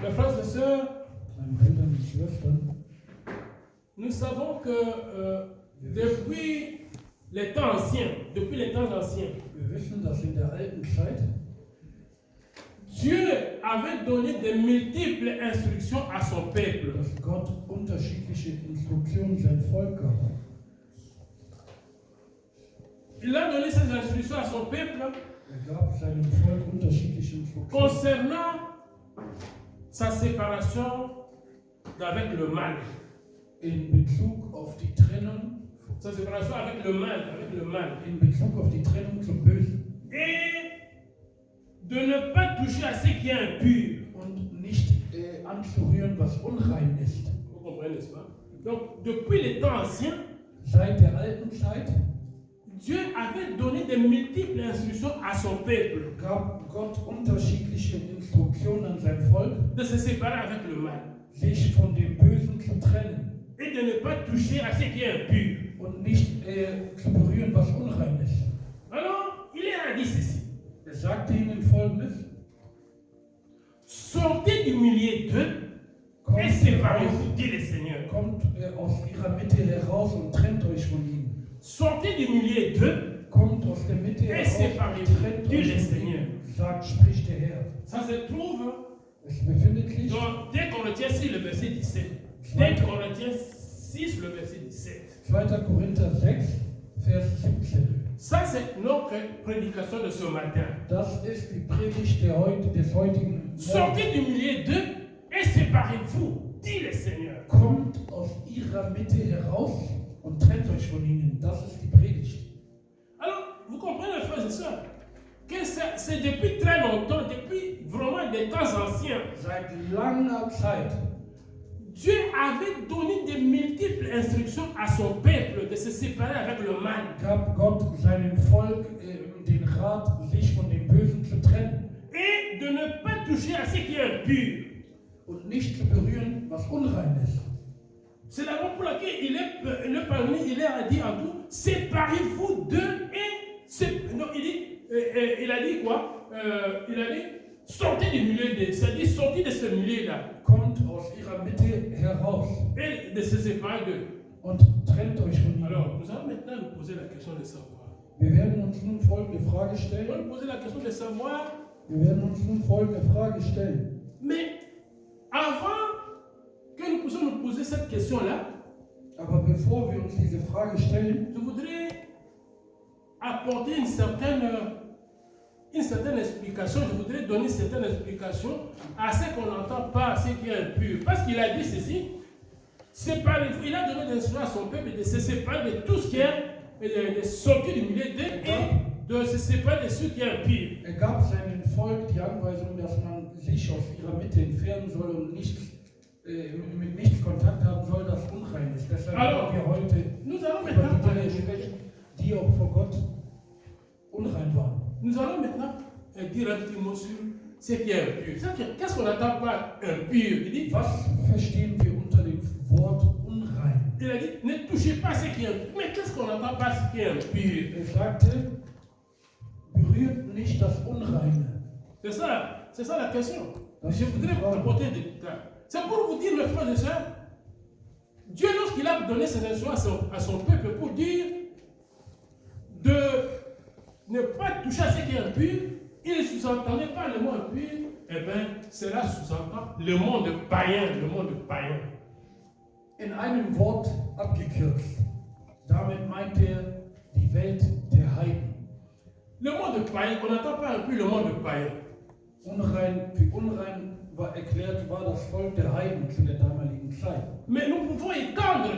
Mes frères et sœurs, Meine Brüder und Schwestern, nous savons que depuis les temps anciens, wir wissen, dass in der alten Zeit Dieu avait donné de multiples instructions à son peuple. dass Gott unterschiedliche Instruktionen sein Volk gab. Il a donné ces instructions à son peuple Gab seinem Volk unterschiedliche Instruktionen concernant sa séparation avec le mal. in Bezug auf die Trennung, Sa séparation avec le mal. in Bezug auf die Trennung zum Bösen Et de ne pas toucher à ce qui est impur. und nicht anzurühren, was unrein ist. Vous comprenez, n'est-ce pas? Donc, depuis les temps anciens, Seit der alten Zeit Dieu avait donné de multiples instructions à son peuple gab Gott unterschiedliche Instruktionen an sein Volk, de se séparer avec le mal sich von dem Bösen zu trennen et de ne pas toucher à ce qui est impur. und nicht zu berühren, was unrein ist. Alors, il a dit ceci. Sagte ihnen Folgendes: Sortez du milieu d'eux et séparez-vous, dit le Seigneur. Kommt aus ihrer Mitte heraus und trennt euch von ihnen. Sortez du milieu d'eux Kommt aus der Mitte et heraus séparez-vous, und trennt dit le euch von Seigneur. ihnen. Sagt, spricht der Herr. Ça se trouve Es befindet sich dans 2 Corinthiens 6, le verset 17. 2 Corinthiens 6, le verset 17. 2. Korinther 6, Vers 17. Ça, c'est notre prédication de ce matin. Das ist die Predigt des heutigen Morgens. Sortez du milieu d'eux et séparez-vous, dit le Seigneur. Kommt aus ihrer Mitte heraus und trennt euch von ihnen. Das ist die Predigt. Alors, vous comprenez, frères et sœurs, que c'est depuis très longtemps, depuis vraiment des temps anciens, Seit langer Zeit Dieu avait donné de multiples instructions à son peuple de se séparer avec le mal. gab Gott seinem Volk den Rat, sich von dem Bösen zu trennen Et de ne pas toucher à ce qui est impur. und nicht zu berühren, was unrein ist. C'est la raison pour laquelle il a dit en tout, séparez-vous d'eux et... Non, il a dit quoi? Il a dit, sortez du milieu d'eux, c'est-à-dire sortez de ce milieu-là. Kommt aus ihrer Mitte heraus Et de se séparer d'eux. und trennt euch von ihnen. Alors, nous allons maintenant nous poser la question de savoir. Wir werden uns nun folgende Frage Nous stellen. allons nous poser la question de savoir, Wir werden uns nun folgende Frage stellen. mais avant que nous puissions nous poser cette question-là, Aber bevor wir uns diese Frage stellen, je voudrais apporter une certaine explication, je voudrais donner une certaine explication à ce qu'on n'entend pas, à ce qui est impur. Parce qu'il a dit ceci, séparez-vous, il a donné des instructions à son peuple de se séparer de tout ce qui est de sortir du milieu d'eux et de se séparer de ce qui est impur. gab seinem Volk die Anweisung, dass man sich aus ihrer Mitte entfernen soll und mit nichts Kontakt haben soll, das unrein ist. Deshalb Alors, wollen wir heute nous allons über maintenant die Dinge sprechen, die auch vor Gott unrein waren. Nous allons maintenant dire un petit mot sur ce qui est impur. Qu'est-ce qu'on attend par impur? Il dit, Was verstehen wir unter dem Wort unrein? il a dit, ne touchez pas ce qui est impur. Mais qu'est-ce qu'on attend par ce qui est impur? Sagte, berührt nicht das Unreine. C'est ça la question. Je voudrais vous apporter des détails. C'est pour vous dire, mes frères et sœurs, Dieu, lorsqu'il a donné ses instructions à son peuple pour dire de ne pas toucher à ce qui est impur, il ne sous-entendait pas le mot impur, eh bien, cela sous-entend le monde païen, In einem Wort abgekürzt. Damit meint die Welt der Heiden. Le monde païen, on n'entend pas impur le monde païen. Wie unrein erklärt war das Volk der Heiden zu der damaligen Zeit. Mais nous pouvons étendre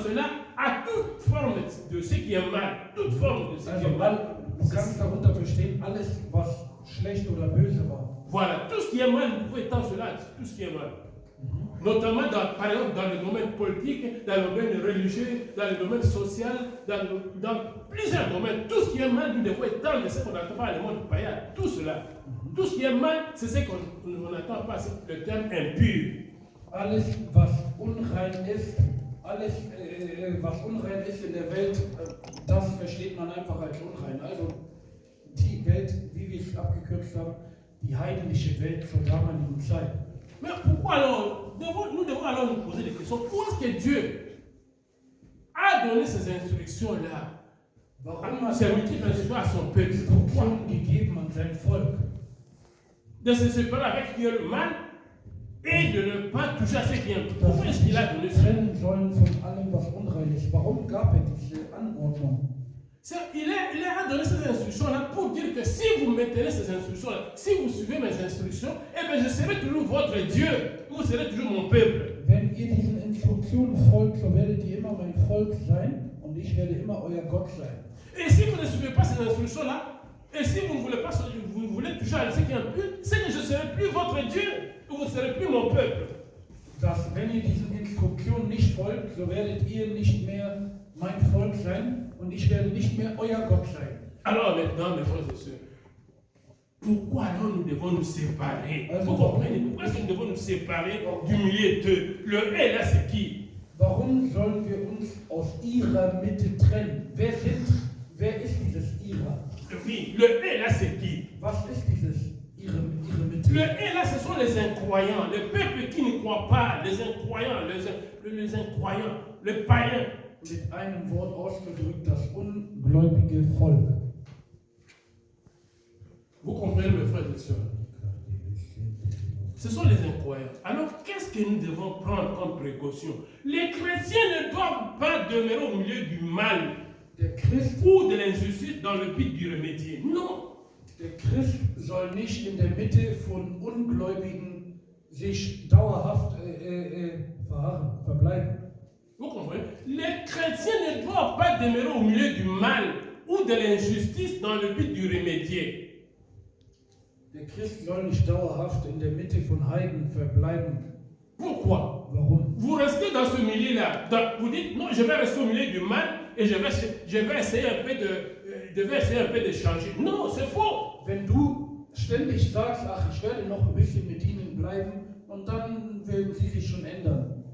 cela à toute forme de ce qui est mal, toute forme de ce qui est mal. Du kannst darunter verstehen, alles, was schlecht oder böse war. Voilà, tout ce qui est mal, vous pouvez étendre cela à tout ce qui est mal. Notamment, par exemple, dans le domaine politique, dans le domaine religieux, dans le domaine social, dans plusieurs domaines. Tout ce qui est mal, nous devons étendre ce qu'on n'entend pas le monde païen. Tout cela. Tout ce qui est mal, c'est ce qu'on n'entend pas, c'est le terme impur. Alles, was unrein ist, was unrein ist in der Welt, das versteht man einfach als unrein. Also die Welt, wie wir es abgekürzt haben, die heidnische Welt zur damaligen Zeit. Mais pourquoi alors, nous devons alors nous poser des questions. Pourquoi est-ce que Dieu a donné ces instructions-là? Warum hat Ces Gott multiples diese instructions à son peuple? Pourquoi? Instruktionen gegeben an sein Volk? De se séparer avec qui est le mal et de ne pas toucher à ce qui est un. Dass Pourquoi wir est-ce sich qu'il a donné ça? trennen sollen von allem, was unrein ist. Warum gab er diese Anordnung? Il a donné ces instructions-là pour dire que si vous maintenez ces instructions-là, si vous suivez mes instructions, eh bien je serai toujours votre Dieu, vous serez toujours mon peuple. Wenn ihr diesen Instruktionen folgt, so werdet ihr immer mein Volk sein und ich werde immer euer Gott sein. Et si vous ne suivez pas ces instructions-là, et si vous ne voulez pas, vous voulez toucher à ce qui est impur, c'est que je ne serai plus votre Dieu, vous ne serez plus mon peuple. Dass, wenn ihr diesen Instruktionen nicht folgt, so werdet ihr nicht mehr mein Volk sein und ich werde nicht mehr euer Gott sein. Alors maintenant, mes frères et sœurs, pourquoi alors nous devons nous séparer? Also, Vous comprenez? Pourquoi est-ce que nous devons nous séparer du milieu d'eux? Le et là, c'est qui? Warum sollen wir uns aus ihrer Mitte trennen? Wer ist dieses ihrer? Oui, le et là, c'est qui? Was ist dieses ihre Mitte? Le et là, ce sont les incroyants, les peuples qui ne croient pas, les incroyants, les incroyants, les païens. Mit einem Wort ausgedrückt, das ungläubige Volk. Vous comprenez, mes frères et sœurs? Ce sont les incroyants. Alors, qu'est-ce que nous devons prendre comme précaution? Les chrétiens ne doivent pas demeurer au milieu du mal Der Christ, ou de l'injustice dans le but d'y remédier. Non. der Christ soll nicht in der Mitte von Ungläubigen sich dauerhaft verbleiben. Vous comprenez? Les chrétiens ne doivent pas demeurer au milieu du mal ou de l'injustice dans le but d'y remédier. Der Christ soll nicht dauerhaft in der Mitte von Heiden verbleiben. Pourquoi? Warum? Vous restez dans ce milieu-là. Vous dites, non, je vais rester au milieu du mal et je vais essayer un peu de changer. Non, c'est faux. Wenn du ständig sagst, ach, ich werde noch ein bisschen mit ihnen bleiben und dann werden sie sich schon ändern.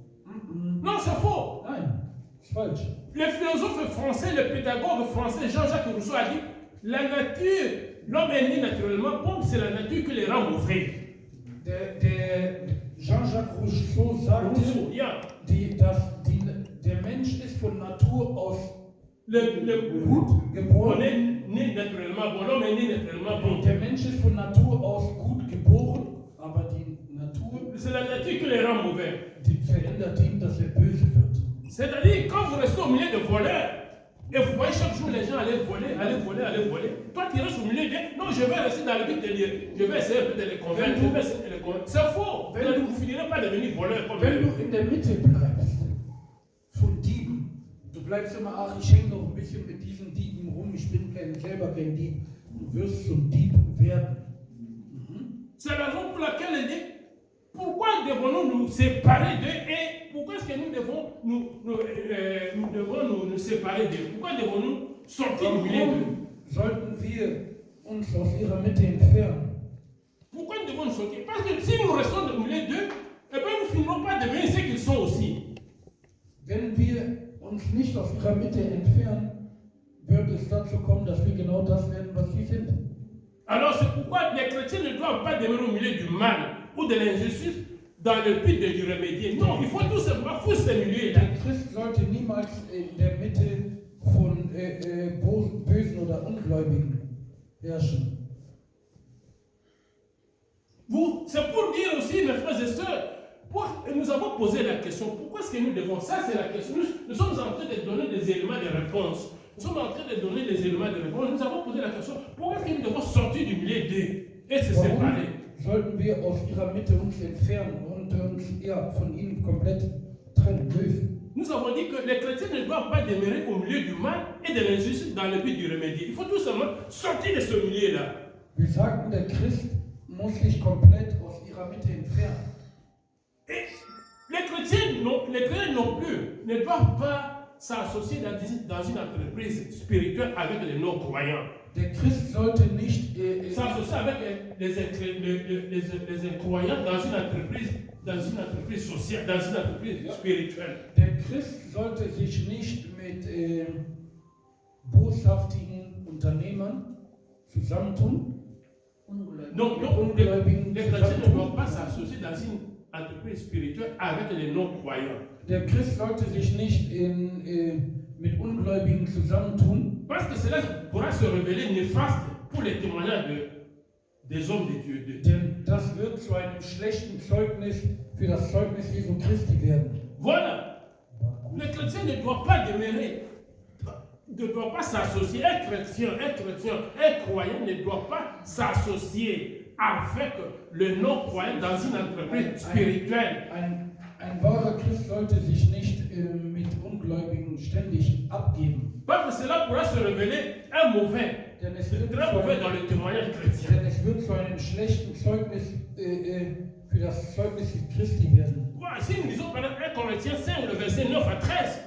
Non, c'est faux. Nein, ist falsch. Le philosophe français, le pédagogue français Jean-Jacques Rousseau a dit, la nature, l'homme est né naturellement bon, c'est la nature qui les rend mauvais. Der Jean-Jacques Rousseau sagte, Ja. der Mensch ist von Natur aus On geboren. est né naturellement bon, l'homme est né naturellement bon. Der Mensch ist von Natur aus gut geboren, aber die Natur, C'est la nature qui les rend mauvais. die verändert ihn, dass er böse wird. C'est-à-dire, quand vous restez au milieu de voleurs, et vous voyez chaque jour les gens aller voler, toi tu restes au milieu de, non, je vais rester dans le but de lire, je vais essayer un peu de les convaincre, je vais essayer de les convaincre. C'est faux. Vous ne finirez pas de devenir voleur comme Wenn eux. du in der Mitte bleibst, von Dieben, du bleibst immer, ach, ich hänge noch ein bisschen mit diesen Dieben rum, ich bin selber kein Dieb, du wirst zum Dieb werden. C'est la raison pour laquelle il dit, pourquoi devons-nous nous séparer d'eux et pourquoi est-ce que nous devons nous séparer d'eux? Pourquoi devons-nous sortir du milieu d'eux? Warum sollten wir uns aus ihrer Mitte entfernen? Pourquoi nous devons nous sortir? Parce que si nous restons au milieu d'eux, eh bien nous finirons pas devenir ce qu'ils sont aussi. Wenn wir uns nicht aus ihrer Mitte entfernen, wird es dazu kommen, dass wir genau das werden, was sie sind. Alors c'est pourquoi les chrétiens ne doivent pas demeurer au milieu du mal ou de l'injustice dans le but de lui remédier. Non, il faut tout simplement foutre ces milieux-là. Der Christ sollte niemals in der Mitte von Bösen oder Ungläubigen herrschen. C'est pour dire aussi, mes frères et sœurs, nous avons posé la question, pourquoi est-ce que nous devons, ça c'est la question, nous sommes en train de donner des éléments de réponse. Nous sommes en train de donner des éléments de réponse. Nous avons posé la question, pourquoi est-ce que nous devons sortir du milieu d'eux et se séparer? Sollten wir aus ihrer Mitte uns entfernen und uns von ihnen komplett trennen, lösen? Nous avons dit que les chrétiens ne doivent pas demeurer au milieu du mal et de l'injustice dans le but du remédier. Il faut tout simplement sortir de ce milieu-là. Wir sagten, der Christ muss sich komplett aus ihrer Mitte entfernen. Et les chrétiens non plus ne doivent pas s'associer dans une entreprise spirituelle avec les non-croyants. Der Christ sollte nicht S'associer avec les incroyants dans une entreprise sociale, dans une entreprise spirituelle. Der Christ sollte sich nicht mit boshaftigen Unternehmern zusammentun Donc, les chrétiens ne doivent pas s'associer dans une entreprise spirituelle avec les non-croyants. Der Christ sollte sich nicht mit Ungläubigen zusammentun, Parce que cela pourra se révéler néfaste pour les témoignages des hommes de Dieu. denn das wird zu einem schlechten Zeugnis für das Zeugnis Jesu Christi werden. Voilà. Les chrétiens ne doivent pas demeurer, ne doivent pas s'associer. Un chrétien, un croyant ne doit pas s'associer avec le non-croyant dans une entreprise spirituelle. Ein wahrer Christ sollte sich nicht mit Ungläubigen ständig abgeben. Parce que cela pourra se révéler un mauvais, Denn es très mauvais dans le témoignage chrétien. Denn es wird zu einem schlechten Zeugnis für das Zeugnis Christi werden. Voilà, si nous lisons par exemple 1 Corinthiens 5, le verset 9 à 13.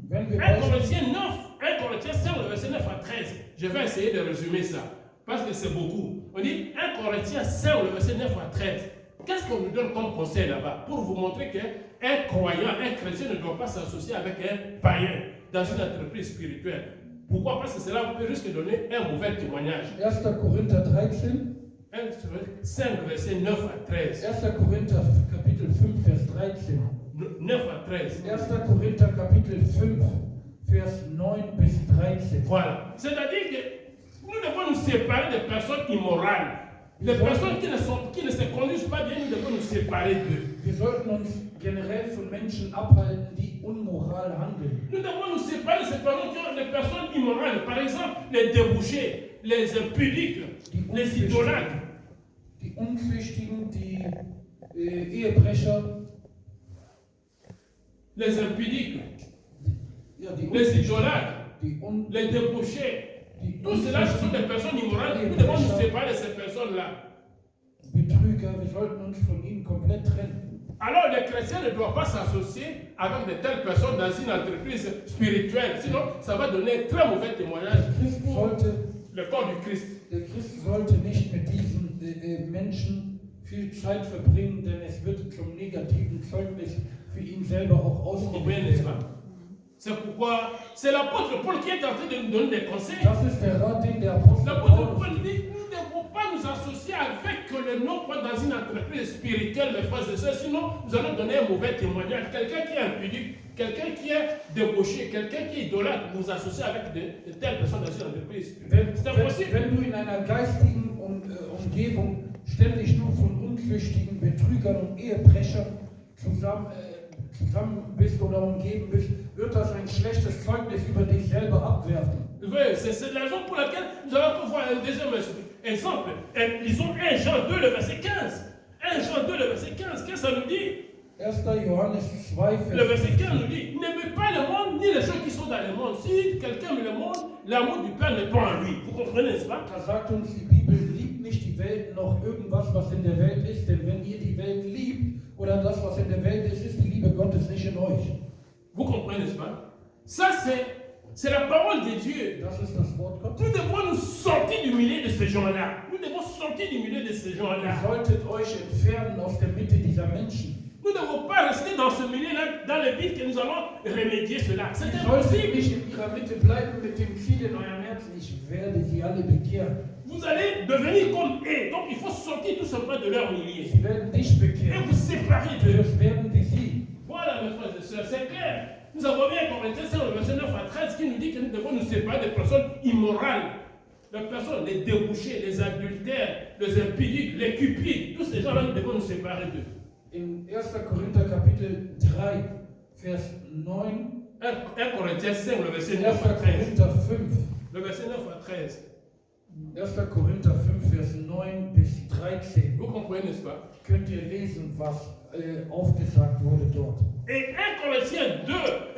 Wenn wir 1 Corinthiens 5, le verset 9 à 13. Je vais essayer de résumer ça, parce que c'est beaucoup. On dit 1 Corinthiens 5, le verset 9 à 13. Qu'est-ce qu'on nous donne comme conseil là-bas? Pour vous montrer qu'un croyant, un chrétien ne doit pas s'associer avec un païen dans une entreprise spirituelle. Pourquoi? Parce que cela risque de donner un mauvais témoignage. 1. Korinther 13. 5, verset 9 à 13. 1. Korinther Kapitel 5, Vers 13. 9 à 13. 1. Korinther Kapitel 5, Vers 9 bis 13. Voilà. C'est-à-dire que nous devons nous séparer des personnes immorales. Les personnes qui ne se conduisent pas bien, nous devons nous séparer d'eux. Wir sollten uns generell von Menschen abhalten, die unmoral handeln. Nous devons nous séparer de ces personnes qui ont des personnes immorales. Par exemple, les débouchés, les impudiques, les idolâtres. Die Unzüchtigen, die Ehebrecher, les impudiques, ja, die les idolâtres, die les débouchés. Tout cela, ce sont des personnes immorales. Nous devons nous séparer de ces personnes-là. Betrüger, wir sollten uns von ihnen komplett trennen. Alors, les chrétiens ne doivent pas s'associer avec de telles personnes dans une entreprise spirituelle. Sinon, ça va donner un très mauvais témoignage pour le corps du Christ. Der Christ sollte nicht mit diesen Menschen viel Zeit verbringen, denn es wird zum negativen Zeugnis für ihn selber auch ausgelegt werden. C'est pourquoi c'est l'apôtre Paul qui est en train de nous donner des conseils. Das ist der Rat, den der Apostel L'apôtre Paul dit, nous ne devons pas nous associer avec les non-croyants dans une entreprise spirituelle, mes frères et sœurs, sinon nous allons donner un mauvais témoignage. Quelqu'un qui est impudique, quelqu'un qui est débauché, quelqu'un qui est idolâtre, nous associer avec de telles personnes dans une entreprise spirituelle. C'est impossible. Wenn du in einer geistigen Umgebung ständig nur von Unzüchtigen, Betrügern und Ehebrechern zusammen bist oder umgeben bist, wird das ein schlechtes Zeugnis über dich selber abwerfen. Oui, c'est la raison pour laquelle nous allons voir un deuxième exemple. Lisons 1 Jean 2, le verset 15. 1 Jean 2, le verset 15. Qu'est-ce que ça nous dit? 1. Johannes 2, le verset 15 nous dit, n'aimez pas le monde ni les choses qui sont dans le monde. Si quelqu'un aime le monde, l'amour du Père n'est pas en lui. Vous comprenez, n'est-ce pas? Da sagt uns die Bibel, liebt nicht die Welt noch irgendwas, was in der Welt ist, denn wenn ihr die Welt liebt oder das, was in der Welt ist, ist die Liebe Gottes nicht in euch. Vous comprenez, n'est-ce pas? Ça, c'est la parole de Dieu. Das ist das Wort Gottes. Nous devons nous sortir du milieu de ces gens-là. Nous devons sortir du milieu de ces gens-là. Ihr solltet euch entfernen aus der Mitte dieser Menschen. Nous ne devons pas rester dans ce milieu-là, dans le but que nous allons remédier cela. C'est Ihr solltet impossible. nicht in ihrer Mitte bleiben mit dem Ziel in eurem Herzen, ich werde sie alle bekehren. Vous allez devenir comme eux. Donc il faut sortir tout simplement de leur milieu. Sie werden dich Et bekehren. vous séparer d'eux. Das werden wie sie. Voilà, mes frères et sœurs, c'est clair. Nous avons vu un Corinthiens 5, le verset 9 à 13, qui nous dit que nous devons nous séparer des personnes immorales. Les personnes, les débouchés, les adultères, les impudiques, les cupides. Tous ces gens-là, nous devons nous séparer d'eux. In 1. Korinther Kapitel 3, Vers 9. 1 Corinthiens 5, le verset 9 1. à 13. Korinther 5. Le verset 9 à 13. 1. Korinther 5, Vers 9 bis 13. Vous comprenez, n'est-ce pas? Könnt ihr lesen, was aufgesagt wurde dort. Et 1 Corinthiens 2,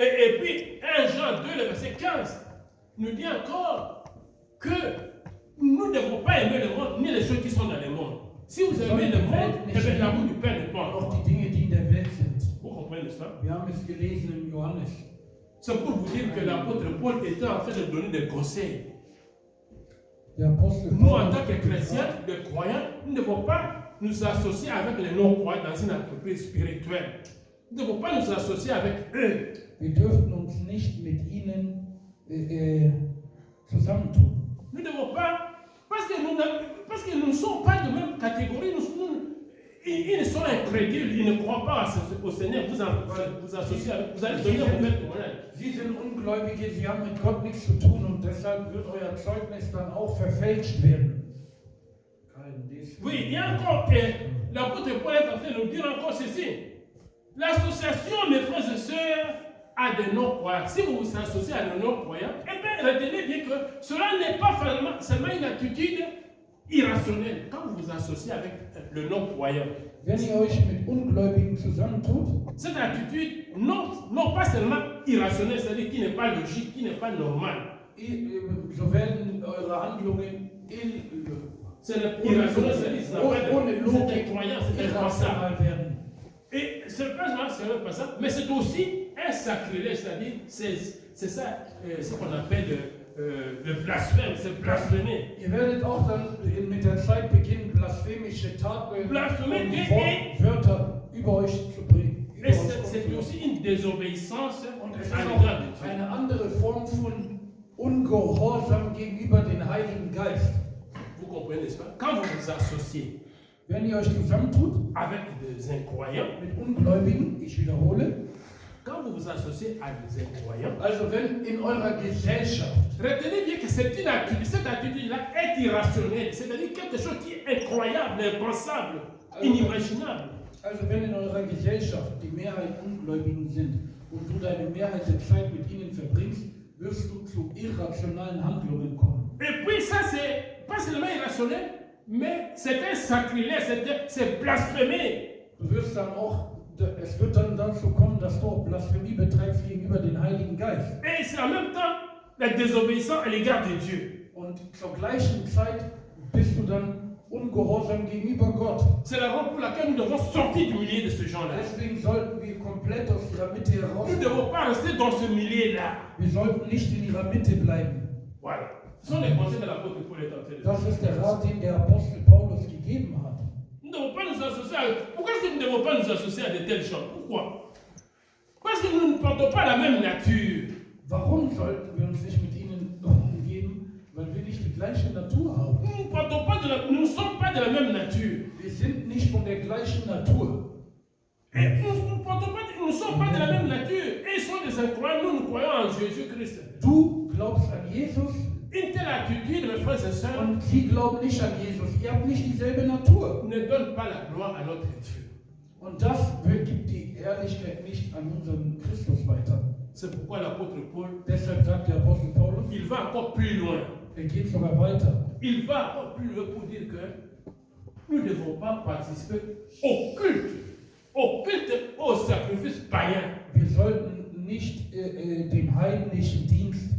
et puis 1 Jean 2, le verset 15, nous dit encore que nous ne devons pas aimer le monde, ni les choses qui sont dans le monde. Si vous aimez le monde, eh bien, l'amour du Père n'est pas en Auch vous. die Dinge, die in der Welt sind. Vous comprenez, n'est-ce pas? Wir haben es gelesen in Johannes. C'est pour vous dire que l'apôtre Paul était en train de donner des conseils. Der Apostel Nous, en Paulus tant que chrétiens, les croyants, nous ne devons pas nous associer avec les non-croyants dans une entreprise spirituelle. Nous ne devons pas nous associer avec eux. Wir dürfen uns nicht mit ihnen zusammentun. Nous ne devons pas, parce parce qu'ils ne sont pas de même catégorie. Ils sont incrédules, ils ne croient pas au Seigneur. Vous associez avec, vous allez donner un mauvais témoignage. Sie sind Ungläubige, sie haben mit Gott nichts zu tun und deshalb wird euer Zeugnis dann auch verfälscht werden. Oui, il y a encore, l'apôtre Paul est en train de nous dire encore ceci. L'association, mes frères et sœurs, à des non-croyants. Si vous vous associez à des non-croyants, eh bien, retenez bien que cela n'est pas seulement une attitude irrationnelle. Quand vous vous associez avec le non-croyant, Wenn ihr euch mit Ungläubigen zusammentut, cette attitude, non pas seulement irrationnelle, c'est-à-dire qui n'est pas logique, qui n'est pas normale. so werden eure Handlungen C'est irrationnel, c'est-à-dire ohne Logik incroyant, c'est impensable. irrational werden. Et ce pas c'est impensable, mais c'est aussi un sacrilège, c'est-à-dire c'est ça ce qu'on appelle le blasphème, c'est blasphémer. Ihr werdet auch dann mit der Zeit beginnen, blasphemische Taten und Wörter über euch zu bringen. Et c'est aussi une désobéissance Und es ist à l'égard de auch Dieu. eine andere Form von Ungehorsam gegenüber dem Heiligen Geist. Vous comprenez, n'est-ce pas? Quand vous vous associez Wenn ihr euch zusammentut avec des incroyants, mit Ungläubigen, ich wiederhole, quand vous vous associez à des incroyants, also wenn in eurer Gesellschaft, retenez bien que c'est une attitude, cette attitude-là est irrationnelle, c'est-à-dire quelque chose qui est incroyable, impensable, inimaginable. also wenn in eurer Gesellschaft die Mehrheit Ungläubigen sind und du deine Mehrheit der Zeit mit ihnen verbringst, wirst du zu irrationalen Handlungen kommen. Et puis ça, c'est pas seulement irrationnel, mais c'est un sacrilège, c'est blasphémer. Du wirst dann auch, es wird dann dazu kommen, dass du auch Blasphemie betreibst gegenüber dem Heiligen Geist. Et c'est en même temps la désobéissance à l'égard de Dieu. Und zur gleichen Zeit bist du dann ungehorsam gegenüber Gott. C'est la raison pour laquelle nous devons sortir du milieu de ce genre-là. Deswegen sollten wir komplett aus ihrer Mitte Nous ne herauskommen. devons pas rester dans ce milieu-là. Wir sollten nicht in ihrer Mitte bleiben. Voilà. Ce sont les conseils de l'apôtre Paul est en train de Das dire. ist der Rat, den der Apostel Paulus gegeben hat. Nous ne devons pas nous associer à... Pourquoi est-ce que nous ne devons pas nous associer à de telles choses? Pourquoi? Parce que nous ne portons pas la même nature. Warum sollten wir uns nicht mit ihnen umgeben? Weil wir nicht die gleiche Natur haben. Nous ne sommes pas de la même nature. Wir sind nicht von der gleichen Natur. Et nous ne sommes pas de la même nature. Et ils sont des incroyants, nous croyons en Jésus-Christ. Du glaubst an Jesus Une telle attitude, mes frères et sœurs, und sie glauben nicht an Jesus. Ihr habt nicht dieselbe Natur. ne donne pas la gloire à notre Dieu. Und das gibt die Ehrlichkeit nicht an unseren Christus weiter. C'est pourquoi l'apôtre Paul, Deshalb sagt der Apostel Paulus, il va encore plus loin. geht sogar weiter. Il va encore plus loin pour dire que nous ne devons pas participer au culte, au sacrifice païen. Wir sollten nicht dem heidnischen Dienst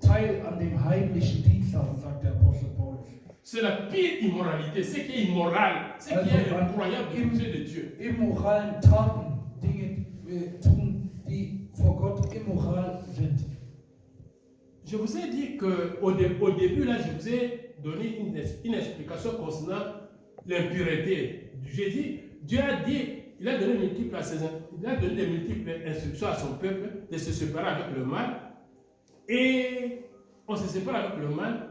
Teil an dem heidnischen Dienst haben, sagt der Apostel Paulus. C'est la pire immoralité, ce qui est immoral, ce qui est incroyable du côté de Dieu. Immoralen Taten, Dinge tun, die vor Gott immoral sind. Je vous ai dit qu'au début, là, je vous ai donné une explication concernant l'impureté. J'ai dit, Dieu a dit, il a donné des multiples instructions à son peuple de se séparer avec le mal. Et on se sépare avec le mal.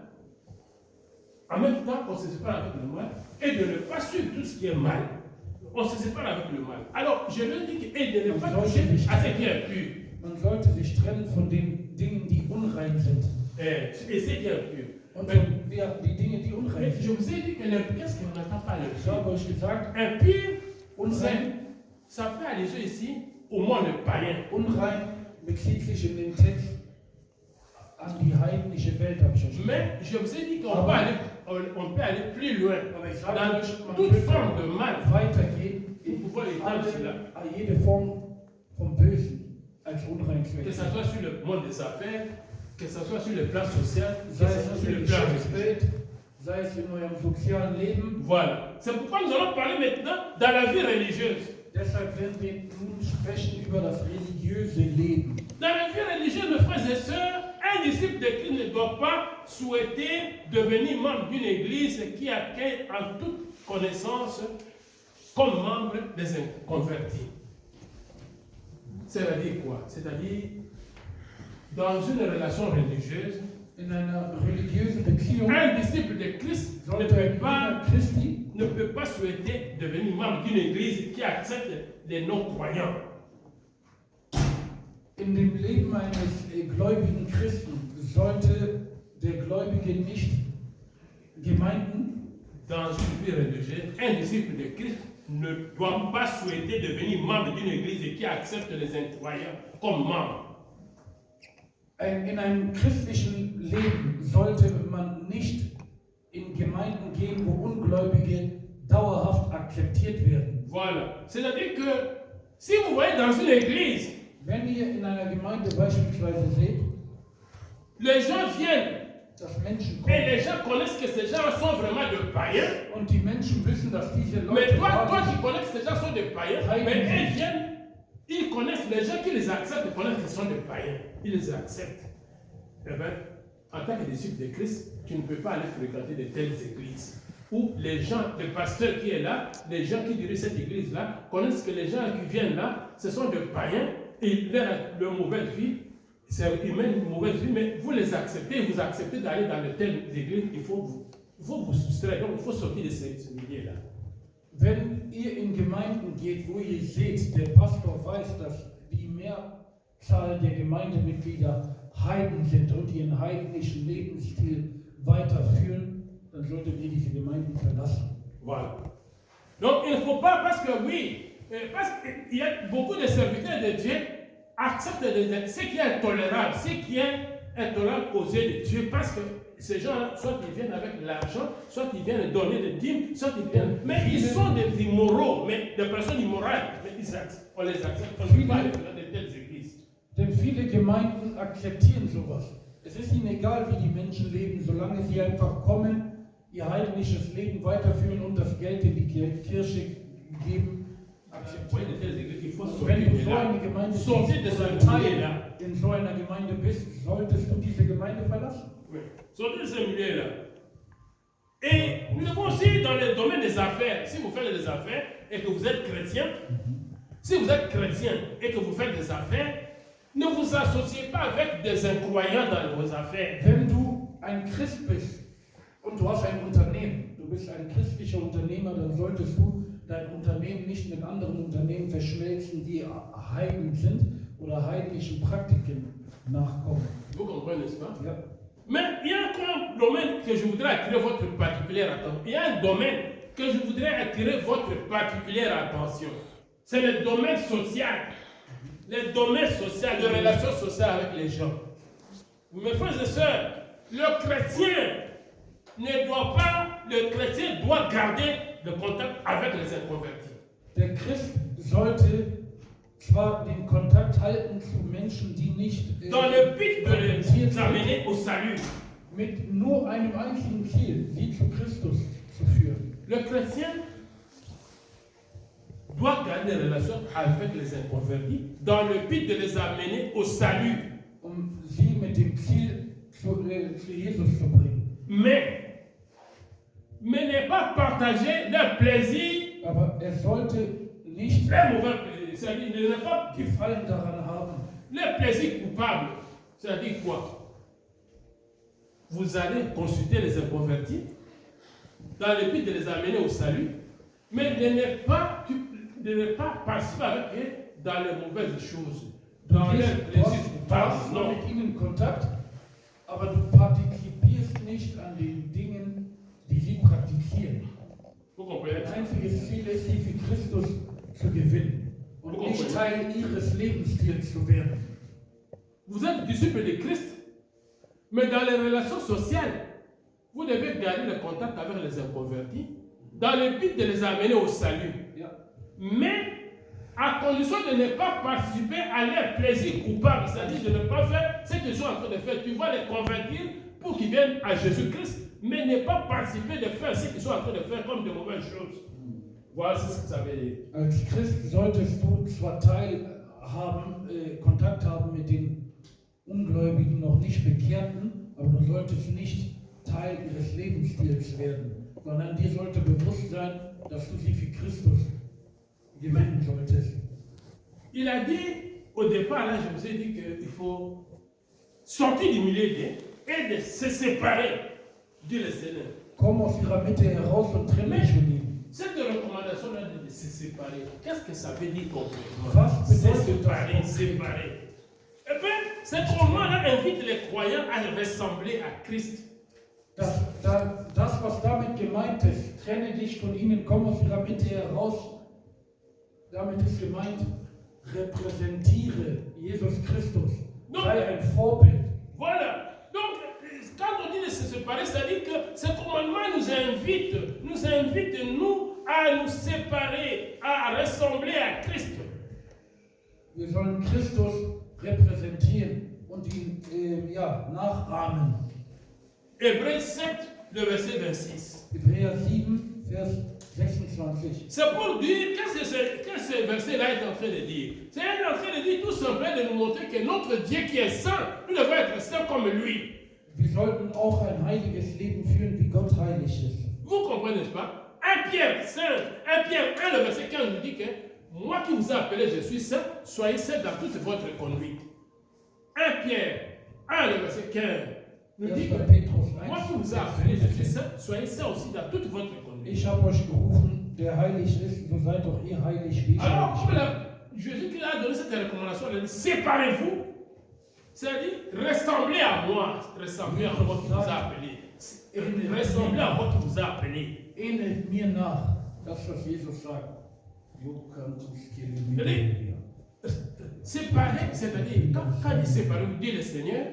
En même temps, on se sépare avec le mal. Et de ne pas suivre tout ce qui est mal. On se sépare avec le mal. Alors, je leur dis et de ne pas toucher à ce qui est impur. Man sollte sich trennen von den Dingen, die unrein sind. Et ce qui est impur. Und von die Dinge, die unrein Je sind. vous ai dit que qu'est-ce qu'on n'entend pas le Ich habe euch gesagt, impur, unrein, ça fait allusion ici au monde païen. unrein bezieht sich in den Text an die heidnische Welt, habe ich euch gesagt. Mais je vous ai dit qu'on peut aller plus loin. Aber ich sage Dans euch, man toute könnte forme de mal, weitergehen vous in pouvez l'étendre cela. jede Form vom Bösen als unrein zu Que ce erkennen. soit sur le monde des affaires, que ce soit sur le plan social, que Sei ce es soit in sur der le plan religieux. Geschäftswelt, sei es in eurem sozialen Leben. Voilà. C'est pourquoi nous allons parler maintenant dans la vie religieuse. Deshalb werden wir nun sprechen über das religiöse Leben. Dans la vie religieuse, mes frères et sœurs, un disciple de Christ ne doit pas souhaiter devenir membre d'une église qui accueille en toute connaissance comme membre des inconvertis. C'est-à-dire quoi? C'est-à-dire, dans une relation religieuse, In einer religiösen Beziehung Un disciple de Christ ne sollte ein peut pas, Jünger Christi ne peut pas souhaiter devenir membre d'une église qui accepte les non-croyants. in dem Leben eines gläubigen Christen sollte der Gläubige nicht Gemeinden Dans une vie religieuse, un disciple de Christ ne doit pas souhaiter devenir membre d'une église qui accepte les incroyants comme membres. In einem christlichen Leben sollte man nicht in Gemeinden gehen, wo Ungläubige dauerhaft akzeptiert werden. Voilà. C'est-à-dire que si vous voyez dans une église, Wenn ihr in einer Gemeinde beispielsweise seht, les gens viennent dass Menschen et kommen les gens connaissent que ces gens sont vraiment des païens. und die Menschen wissen, dass diese Mais Leute toi qui wirklich connais que ces gens sont des païens, mais ils viennent, ils connaissent, les gens qui les acceptent, ils connaissent qu'ils sont des païens. Ils les acceptent. Eh bien, en tant que disciple de Christ, tu ne peux pas aller fréquenter de telles églises. Où les gens, le pasteur qui est là, les gens qui dirigent cette église-là, connaissent que les gens qui viennent là, ce sont des païens, et leur mauvaise vie, ils mènent une mauvaise vie, mais vous les acceptez, vous acceptez d'aller dans de telles églises, il faut vous soustraire, donc il faut sortir de ce milieu-là. Wenn ihr in Gemeinden geht, wo ihr seht, der Pastor weiß, dass die Mehrzahl der Gemeindemitglieder Heiden sind und ihren heidnischen Lebensstil weiterführen, dann solltet ihr diese Gemeinden verlassen. Voilà. Donc il ne faut pas, parce que oui, parce qu'il y a beaucoup de serviteurs de Dieu acceptent ce qui est intolérable, ce qui est intolérable aux yeux de Dieu, parce que ces gens-là, soit ils viennent avec l'argent, soit ils viennent donner des dîmes, soit ils viennent. Mais ils sont des immoraux, mais des personnes immorales. Mais on les accepte. On ne peut pas aller dans de telles églises. Denn viele Gemeinden akzeptieren sowas. Es ist ihnen egal, wie die Menschen leben, solange sie einfach kommen, ihr heidnisches Leben weiterführen und das Geld in die Kirche geben. Akzeptieren de telles églises, il faut Wenn du sortir de so là. eine Gemeinde Sortir de bist ce oder milieu-là. Teil in so einer Gemeinde bist, solltest du diese Gemeinde verlassen. Oui. Sortir de ce milieu-là. Et nous devons aussi dans le domaine des affaires. Si vous faites des affaires et que vous êtes chrétien, si vous êtes chrétien et que vous faites des affaires, ne vous associez pas avec des incroyants dans vos affaires. Wenn du ein Christ bist und du hast ein Unternehmen, du bist ein christlicher Unternehmer, dann solltest du dein Unternehmen nicht mit anderen Unternehmen verschmelzen, die Heiden sind oder heidnischen Praktiken nachkommen. Vous comprenez, n'est-ce pas? Ja. Mais il y a un domaine que je voudrais attirer votre particulière attention. Il y a un domaine que je voudrais attirer votre particulière attention. C'est le domaine social. Le domaine social, de relations sociales avec les gens. Mes frères et sœurs, le chrétien doit garder le contact avec les inconvertis. Der Christ sollte zwar den Kontakt halten zu Menschen, die nicht Dans le but de les amener au salut. mit nur einem einzigen Ziel, sie zu Christus zu führen. Le chrétien doit garder des relations avec les inconvertis dans le but de les amener au salut. Sie mit dem Ziel zu Jesus zu bringen. Mais ne pas partager leur plaisir, Aber er sollte nicht leur mauvais plaisir. C'est-à-dire ne pas Gefallen daran haben, leur plaisir coupable. C'est-à-dire quoi? Vous allez consulter les inconvertis dans le but de les amener au salut, mais de ne pas participer avec eux dans les mauvaises choses, dans du leurs hast plaisirs coupables. Non. mit ihnen Kontakt, aber du partizipierst nicht an den Dingen, die sie praktizieren. Vous comprenez? Ein einziges Ziel ist, sie für Christus zu gewinnen und nicht Teil ihres Lebensstils zu werden. Vous êtes disciple de Christ, mais dans les relations sociales, vous devez garder le contact avec les inconvertis dans le but de les amener au salut. Ja. Mais à condition de ne pas participer à leur plaisir coupable, c'est-à-dire de ne pas faire ce qu'ils sont en train de faire. Tu vas les convertir pour qu'ils viennent à Jésus-Christ, mais ne pas participer de faire ce qu'ils sont en train de faire comme de mauvaises choses. Voilà ce que ça veut dire. Als Christ solltest du zwar Kontakt haben mit den Ungläubigen, noch nicht Bekehrten, aber du solltest nicht Teil ihres Lebensstils werden, sondern dir sollte bewusst sein, dass du sie für Christus gewinnen solltest. Il a dit au départ, là, je vous ai dit qu'il faut sortir du milieu et de se séparer, dit le Seigneur. Komm aus ihrer Mitte heraus und trenne dich von ihm. Cette recommandation-là de se séparer, qu'est-ce que ça veut dire concrètement? Was Se bedeutet séparer, das? séparer. Eh bien, cet commandement-là invite les croyants à ressembler à Christ. Das, was damit gemeint ist, trenne dich von ihnen, komm aus ihrer Mitte heraus. Damit ist gemeint, repräsentiere Jesus Christus. Sei ein Vorbild. Voilà. Donc, quand on dit de se séparer, ça dit que ce commandement nous invite, nous, à nous séparer, à ressembler à Christ. Wir sollen Christus repräsentieren und ihn nachahmen. Hébreux 7, le verset 26. Hebräer 7, Vers 26. C'est pour dire, qu'est-ce que ce verset-là est en train de dire? C'est en train de dire tout simplement de nous montrer que notre Dieu qui est saint, nous devons être saints comme lui. Wir sollten auch ein heiliges Leben führen, wie Gott heilig ist. Vous comprenez, n'est-ce pas? 1 Pierre 1, le verset 15 nous dit que moi qui vous ai appelé, je suis saint, soyez saints dans toute votre conduite. 1 Pierre 1, le verset 15 nous dit que moi qui vous ai appelé, je suis saint, soyez saints aussi dans toute votre conduite. Ich habe euch gerufen, der heilig ist, so seid doch ihr heilig, wie ich Alors, heilig bin. Jésus qui a donné cette recommandation, il a dit séparez-vous, c'est-à-dire ressemblez à moi, ressemblez à moi qui vous a appelé, ressemblez à moi qui vous a appelé. Ähnelt mir nach, das was Jesus sagt. Séparer, c'est-à-dire, quand il dit séparer, vous dit le Seigneur,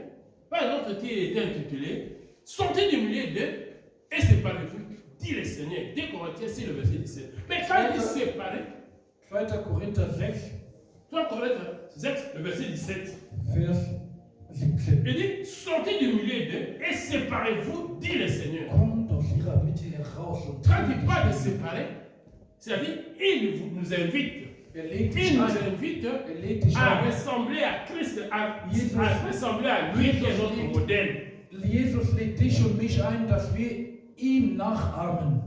par exemple, qui était intitulé sortez du milieu d'eux et séparez-vous, dit le Seigneur. 2 Corinthiens 6, le verset 17. Mais quand il dit séparer, 2. Korinther 6, 3 Corinthiens 6, le verset 17. Vers 17. Il dit sortez du milieu d'eux et séparez-vous, dit le Seigneur. Kommt aus ihrer Mitte heraus und Quand il parle de séparer, c'est-à-dire, il nous invite. Il nous invite à ressembler à Christ, à ressembler à lui qui est notre modèle. Jesus lädt dich und mich ein, dass wir ihm nachahmen,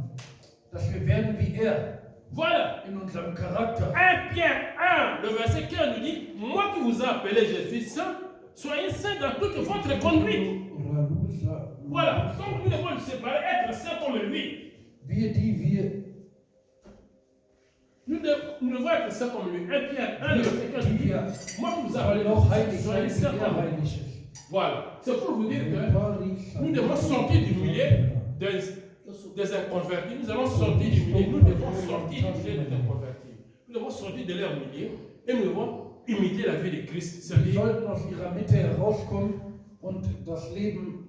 dass wir werden wie er. Voilà. In unserem Charakter. 1 Pierre 1, le verset 15 nous dit, moi qui vous ai appelé, je suis saint, soyez saints dans toute votre conduite. Voilà. Donc nous devons nous séparer, être saints comme lui. Nous devons être saints comme lui. 1 Pierre 1, le verset 15 nous dit, moi qui vous ai appelé, soyez saints comme lui. Voilà. C'est pour vous dire que nous devons sortir du milieu des inconvertis. Nous allons sortir du milieu. Nous devons sortir du milieu des inconvertis. Nous devons sortir de leur milieu et nous devons imiter la vie de Christ. Wir sollten aus ihrer Mitte herauskommen und das Leben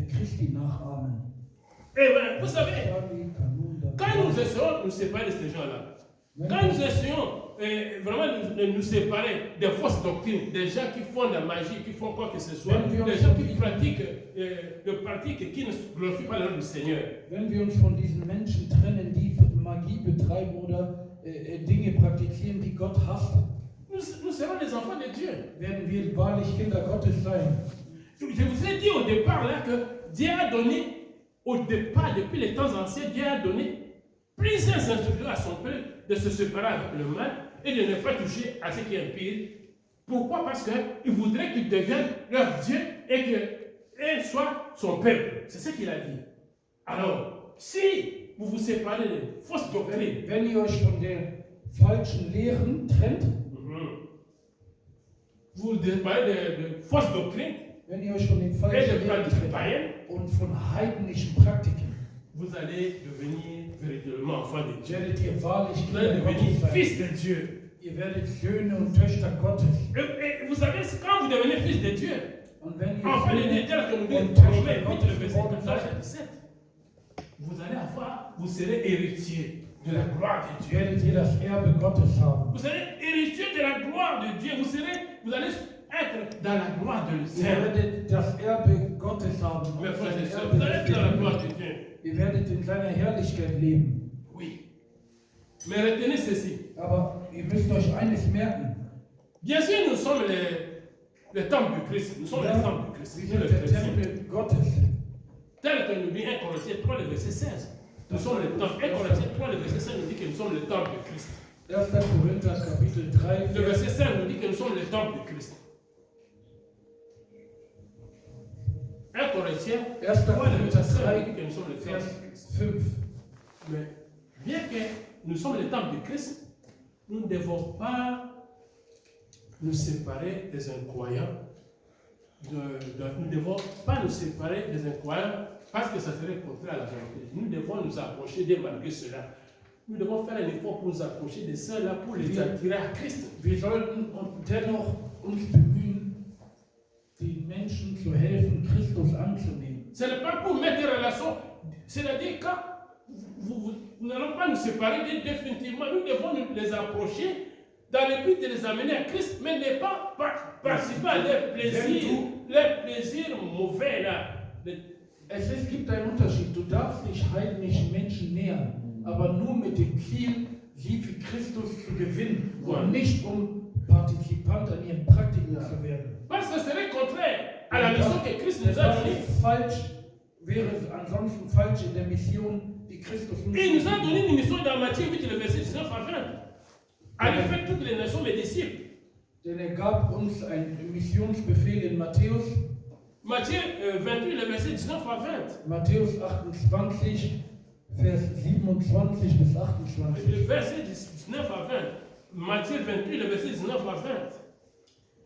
Christi nachahmen. Et bien, vous savez, quand nous essayons de nous séparer de ces gens-là, quand nous essayons vraiment de nous séparer des fausses doctrines, des gens qui font de la magie, qui font quoi que ce soit, des gens qui pratiquent des pratiques qui ne glorifient pas le nom du Seigneur. Wenn wir uns von diesen Menschen trennen, die Magie betreiben oder Dinge praktizieren, die Gott hasst, nous serons des enfants de Dieu. Werden wir wahrlich Kinder Gottes sein. Je vous ai dit au départ là que Dieu a donné, au départ, depuis les temps anciens, Dieu a donné plusieurs instructions à son peuple de se séparer avec le mal et de ne pas toucher à ce qui est pire. Pourquoi? Parce qu'il voudrait qu'il devienne leur Dieu et qu'il soit son peuple. C'est ce qu'il a dit. Alors, si vous vous séparez de fausses doctrines, wenn ihr euch von den falschen Lehren trennt, vous vous séparez de fausses doctrines, wenn ihr euch von den falschen Lehren trennt und von heidnischen Praktiken, vous allez devenir véritablement enfant de Dieu. Werdet ihr wahrlich Vous allez devenir fils de Dieu. Ihr werdet Söhne und Töchter Gottes. Et vous savez, quand vous devenez fils de Dieu, und wenn ihr enfin, les détails que nous und disons, Töchter Gottes le verset 17, vous allez avoir, vous serez héritier de la gloire de Dieu. Werdet ihr das Erbe Gottes haben. Vous serez héritier de la gloire de Dieu. Vous allez être dans la gloire de Dieu. Ihr werdet das Erbe Gottes haben. Mes frères et sœurs, vous allez être dans la gloire de Dieu. Ihr werdet in seiner Herrlichkeit leben. Oui. Mais retenez ceci. Aber ihr müsst euch eines merken. Bien sûr, nous sommes les temples du Christ. Nous sommes les temples du Christ. Wir sind der Tempel Gottes. Tel que nous dit 1 Corinthiens 3, le verset 16. Nous sommes les temples. 1 Corinthiens 3, le verset 16 nous dit que nous sommes les temples du Christ. 1. Korinther Kapitel 3. Le verset 5 nous dit que nous sommes les temples du Christ. 1 Corinthiens, 1. le verset 3, dit que nous sommes le Vers temple. 5. Mais bien que nous sommes le temple de Christ, nous ne devons pas nous séparer des incroyants. Nous ne devons pas nous séparer des incroyants parce que ça serait contraire à la volonté. Nous devons nous approcher d'eux malgré cela. Nous devons faire un effort pour nous approcher de ceux-là pour les attirer à Christ. Wir sollten dennoch uns bemühen, den Menschen zu helfen, Christus anzunehmen. Ce n'est pas pour mettre des relations, c'est-à-dire quand nous n'allons pas nous séparer d'eux définitivement, nous devons les approcher dans le but de les amener à Christ, mais ne pas participer à leurs plaisirs mauvais là. Es gibt einen Unterschied. Du darfst dich heidnischen Menschen nähern, aber nur mit dem Ziel, sie für Christus zu gewinnen und nicht um Partizipant an ihren Praktiken zu werden. Parce que ce serait contraire à la mission que Christ nous a donnée. Wäre es ansonsten falsch in der Mission, die Christus uns Il nous a donné une mission dans Matthieu 8, le verset 19 à 20. Allez faire toutes les nations mes disciples. Denn gab uns einen Missionsbefehl in Matthäus. Matthieu 28, le verset 19 à 20. Matthäus 28, Vers 27 bis 28. Le verset 19 à 20. Matthieu 28, le verset 19 à 20.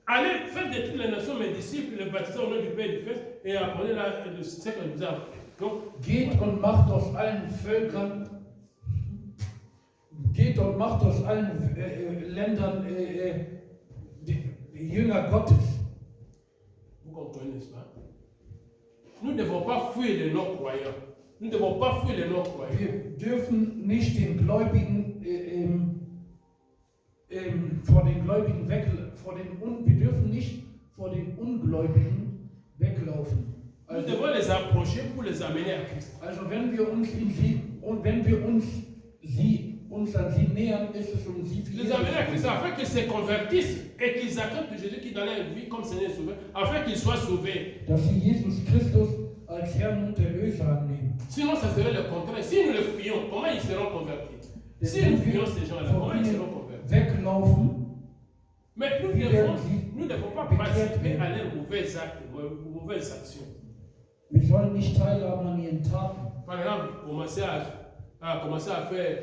Allez, faites de toutes les nations mes disciples, les baptisez au nom du Père et du Fils, et apprenez ce que je vous ai appris. Donc, geht und macht aus allen Völkern, geht und macht aus allen Ländern die Jünger Gottes. Vous comprenez, n'est-ce pas? Nous ne devons pas fuir les non-croyants. Nous ne devons pas fuir les non-croyants. Wir dürfen nicht den Gläubigen vor den Gläubigen wir dürfen nicht vor den Ungläubigen weglaufen. Nous devons les approcher pour les amener à Christ. Also wenn wir uns an sie nähern, ist es um sie Les amener à Christ afin qu'ils se convertissent et qu'ils acceptent Jésus qui dans leur vie comme Seigneur et Sauveur, afin qu'ils soient sauvés. Dass sie Jesus Christus als Herrn und Erlöser annehmen. Sinon, ça serait le contraire. Si nous les fuyons, comment ils seront convertis? Si nous fuyons ces gens-là, comment ils seront convertis? Weglaufen. Mais nous ne devons pas participer à leurs mauvais actes, mauvaises actions. Wir sollen nicht teilhaben an ihren Taten. Par exemple, commencer à faire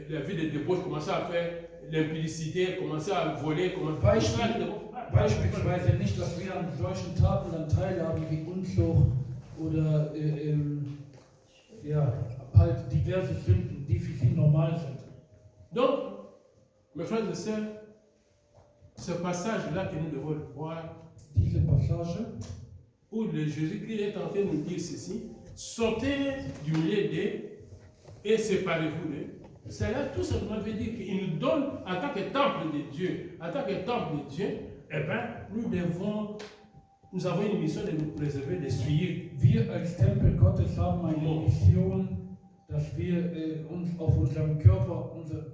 la vie de débauche, commencer à faire l'impudicité, commencer à voler, Beispielsweise nicht, dass wir an solchen Taten dann teilhaben wie Unzucht oder halt diverse Sünden, die für sie normal sind. Donc, mes frères et sœurs, ce passage-là que nous devons voir, Diese Passage, où Jésus-Christ est en train de nous dire ceci, sortez du milieu d'eux et séparez-vous d'eux. Cela tout simplement veut dire qu'il nous donne en tant que temple de Dieu, nous avons une mission de nous préserver, de suivre. wir als Tempel Gottes haben eine Mission, dass wir uns auf unserem Körper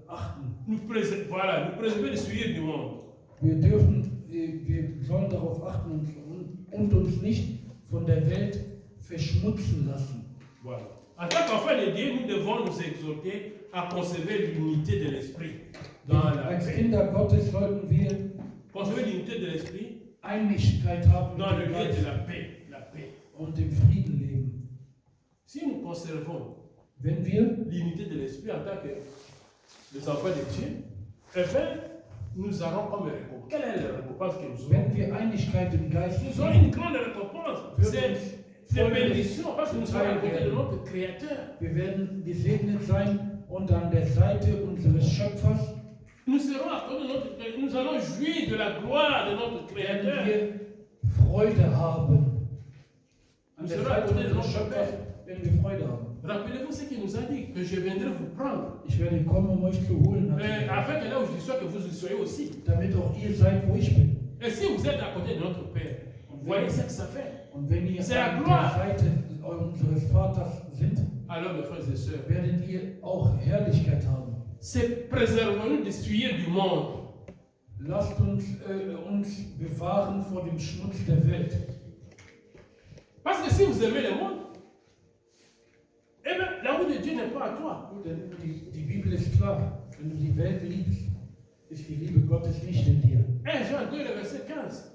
achten. Nous préserver de suivre du monde. Wir sollen darauf achten und uns nicht von der Welt verschmutzen lassen. Voilà. En tant qu'enfants de Dieu, nous devons nous exhorter à conserver l'unité de l'esprit. Als Kinder Gottes sollten wir conserver l'unité de l'esprit Einigkeit haben dans le lieu de la paix. Und im Frieden leben. Si nous conservons Wenn wir l'unité de l'esprit en tant que les enfants de Dieu, eh bien, nous aurons comme récompense. Quelle est la récompense que nous aurons? Wenn wir Einigkeit im Geist Nous aurons une grande récompense. C'est bénédiction parce que nous sommes à côté de notre Créateur. Wir werden gesegnet sein und an der Seite unseres Schöpfers Nous serons à côté de notre Créateur. Nous allons jouir de la gloire de notre werden Créateur. wir Freude haben. An Nous der serons à Seite côté de unseres notre Schöpfers Père. werden wir Freude haben. Rappelez-vous ce qu'il nous a dit, que je viendrai vous prendre. Ich werde kommen, um euch zu holen, Afin que là où je sois, que vous y soyez aussi. damit auch ihr seid, wo ich bin. Et si vous êtes à côté de notre Père, vous voyez ce que ça fait. Und wenn ihr C'est la an gloire. der Seite unseres Vaters sind, Alors, mes frères et sœurs, werdet ihr auch Herrlichkeit haben. c'est préservons-nous de suivre du monde. Lasst uns bewahren vor dem Schmutz der Welt. Parce que si vous aimez le monde, eh bien, l'amour de Dieu n'est pas à toi. Denn die Bibel ist klar. Wenn du die Welt liebst, ist die Liebe Gottes nicht in dir. 1 Jean 2, le verset 15,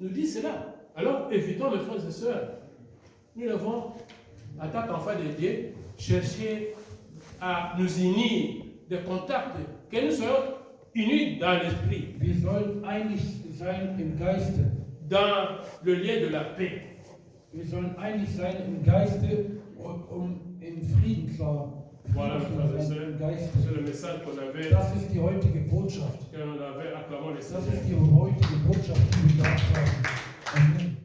nous dit cela. Alors, évitons, mes frères et sœurs, nous devons, en tant qu'enfants de Dieu, chercher à nous unir des contacts, que nous soyons unis dans l'esprit, Wir sollen einig sein im Geiste. dans le lien de la paix. Wir sollen einig sein im Geiste, um in Frieden zu haben. Voilà, frères et sœurs, Im Geiste. c'est le message qu'on avait, Das ist die heutige Botschaft. qu'on avait acclamé les Das Seigneurs. ist die heutige Botschaft, die wir gehabt haben. Amen.